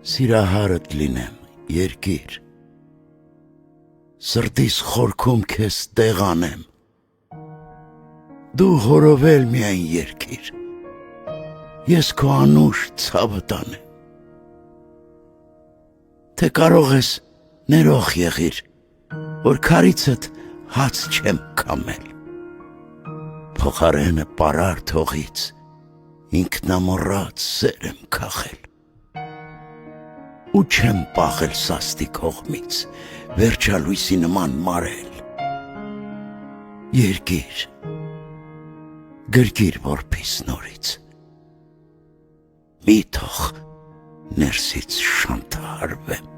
Սիրահարդ լինեմ, երկիր, սրտիս խորքում քեզ տեղ անեմ, դու հորովել միայն երկիր, ես քո անուշ ցավը տանեմ, թե կարող ես ներող եղիր, որ քարիցդ հաց չեմ կամել, փոխարենը պարար թողից ինքնամոռաց սեր եմ քաղել, ու չեմ պաղել սաստի կողմից, վերջալույսի նման մարել, երկիր, գրկիր որպես նորից, մի թող ներսից շանթահարվեմ,